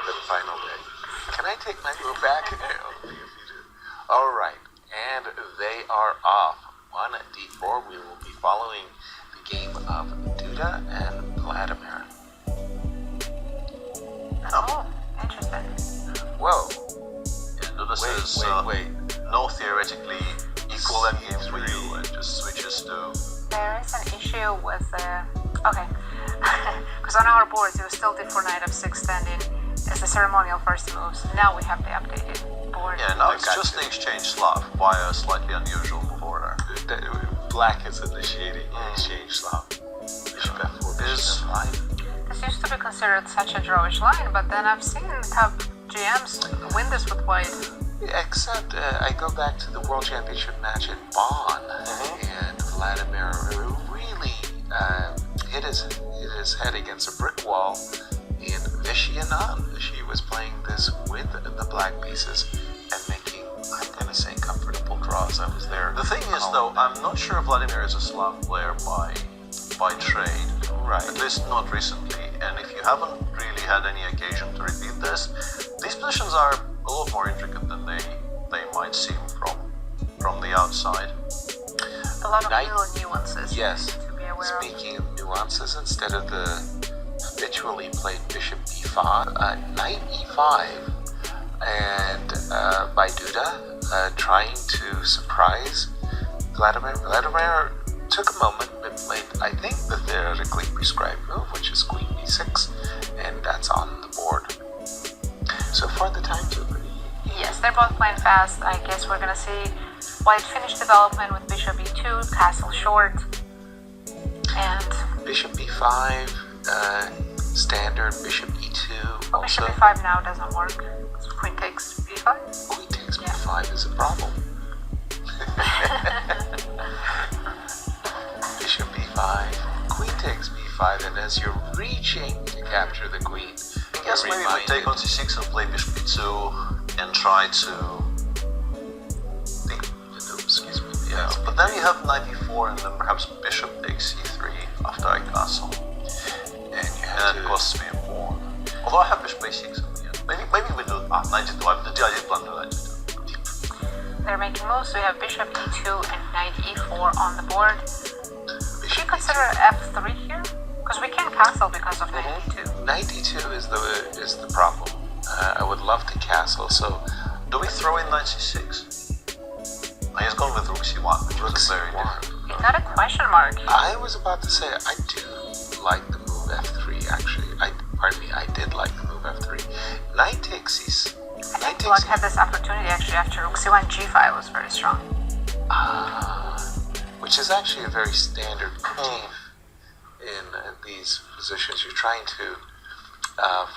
the final day. Can I take my move back? Only if you do. All right, and they are off. On d4, we will be following the game of Duda and Vladimir. Oh, interesting. Whoa. Yeah, Duda says Wait. no theoretically equal endgame for you, and just switches to... There is an issue with okay, because on our boards it was still d4 knight f6 standing as the ceremonial first moves. Now we have the updated board. Yeah, now it's just the exchange Slav via a slightly unusual order. Black is initiating exchange Slav. Bishop f4, bishop f5. This used to be considered such a drawish line, but then I've seen top GMs win this with white. Except I go back to the World Championship match in Bonn, and Vladimir really hit his head against a brick wall in Vichy Anand. She was playing this with the black pieces and making, I'm going to say, comfortable draws. I was there. The thing is, though, I'm not sure Vladimir is a Slav player by trade. Right. At least not recently. And if you haven't really had any occasion to repeat this, these positions are a lot more intricate than they might seem from the outside. A lot of little nuances Yes. to be aware Speaking of nuances, instead of the habitually played bishop e5, knight e5, and by Duda, trying to surprise Vladimir. Vladimir took a moment, but played, I think, the theoretically prescribed move, which is queen e6, and that's on the board. So far, the times are pretty. Yes, they're both playing fast. I guess we're gonna see white finish development with bishop e2, castle short, and Bishop e5, standard bishop e2. well, Also, bishop e5 now doesn't work. So queen takes b5. queen takes b5 is a problem. Bishop b5, queen takes b5, and as you're reaching to capture the queen, I guess maybe we take on c6 and play bishop e2 and try to... Excuse me. Yeah, but then you have knight e4 and then perhaps bishop takes c3 after I castle. And you And have it to. costs me a pawn. Although I have bishop a6 in the end. Maybe we do knight e2. I did plan to knight e2. They're making moves. We have bishop e2 and knight e4 on the board. Do you consider f3 here? Because we can't castle because of knight e2. Knight e2 is the problem. I would love to castle, so Do we throw in knight c6? He's gone with rook c1, which rook is very c1. different. It's not a question mark. I was about to say I do like the move f3. Actually, I did like the move f3. Knight takes c. I think Black had this opportunity actually after rook c1, g5 was very strong. Which is actually a very standard motif in these positions. You're trying to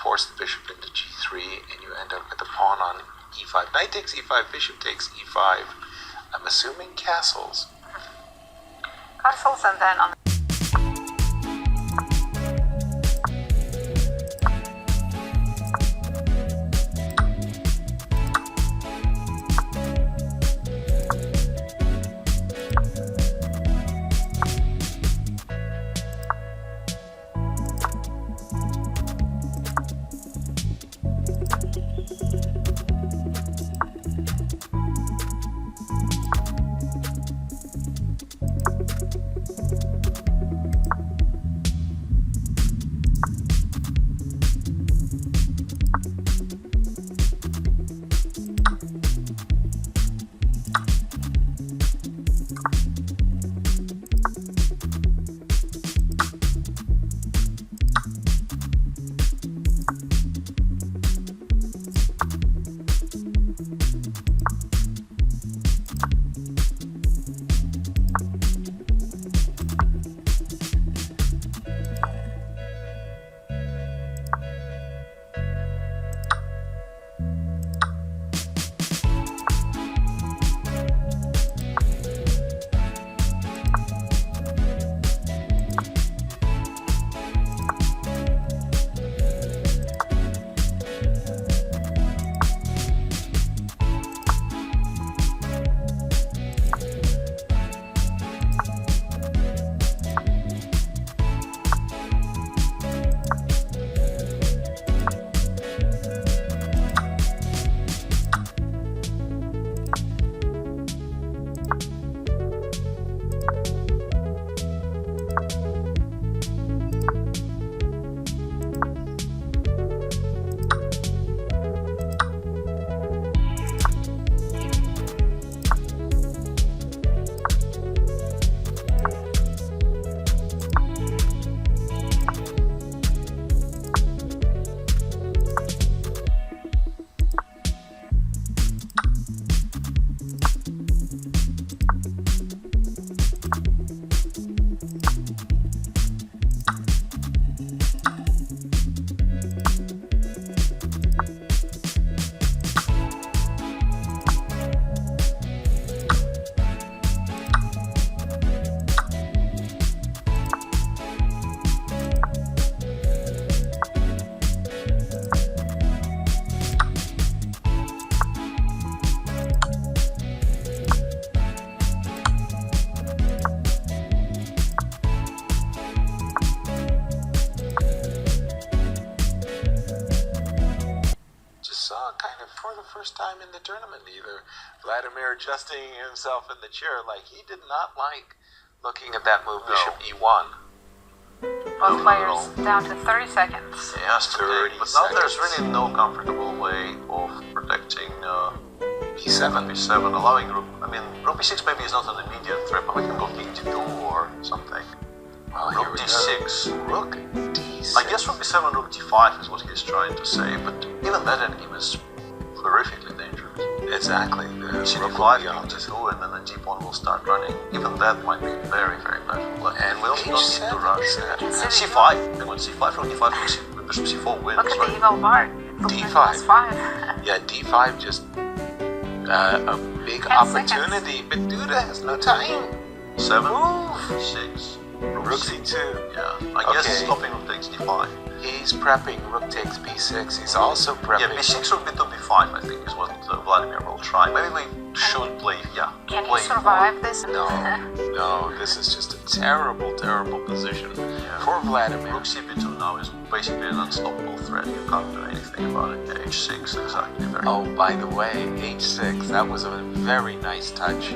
force the bishop into g3, and you end up with the pawn on e5. Knight takes e5, bishop takes e5. I'm assuming castles. Castles and then on first time in the tournament either. Vladimir adjusting himself in the chair, like he did not like looking at that move, Bishop E1. Both players down to 30 seconds. He has to 30 take, but now there's seconds. really no comfortable way of protecting B7. B7, allowing rook. I mean, rook B6 maybe is not an immediate threat, but we can go king D2 or something. Well, here Rook we D6. go. Rook D6. I guess rook B7, rook D5 is what he's trying to say, but even that endgame is horrifically dangerous. Exactly. The CD5, rook will be king on. D2, and then the d-pawn will start running. Even that might be very, very bad. And we also don't need to rush. C5, they want C5, rook D5, bishop C4 wins, Look at the right? evil bar. D5. 5. Yeah, D5 just a big 10 opportunity, but Duda has no time. 7, Move. 6, Rook C2. Yeah, I guess Okay. stopping rook takes D5. He's prepping rook takes B6. He's also Yeah, prepping. B6 rook B2 B5, I think, is what Vladimir will try. Maybe we should play, Can play he survive this? No, no, this is just a terrible, terrible position Yeah. for Vladimir. Rook CB2 now is basically an unstoppable threat. You can't do anything about it. H6, exactly. Very Oh, by the way, H6, that was a very nice touch.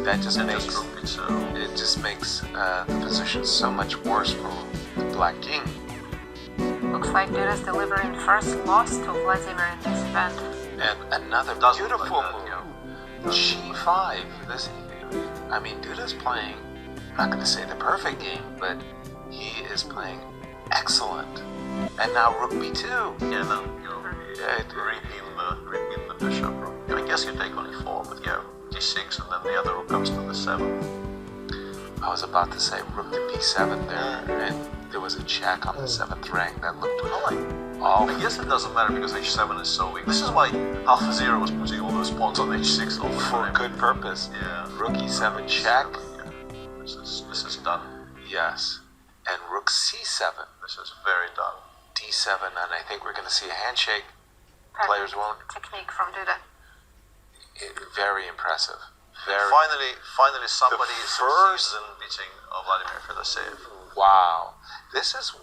That just and makes just rook B2. it just makes the position so much worse for the Black King. Looks like Duda's delivering first loss to Vladimir in this event. And another Doesn't beautiful like that, move, G5. This, I mean, Duda's playing. I'm not going to say the perfect game, but he is playing excellent. And now Rook B2. Yeah, then you Yeah, repeat the bishop rook. I guess you take on E4, but yeah, D6, and then the other rook comes to the 7. I was about to say Rook to B7 there, and there was a check on the 7th rank that looked I guess it doesn't matter because H7 is so weak. This is why Alpha Zero was putting all those pawns on H6 all the for time. good purpose. Yeah. Rook E7 check. Yeah. This is done. Yes. And Rook C7. This is very done. D7, and I think we're going to see a handshake. Players won't. Technique from Duda. Very impressive. Very. Finally somebody The first- succeeds in beating Vladimir Fedoseev. Wow. This is why.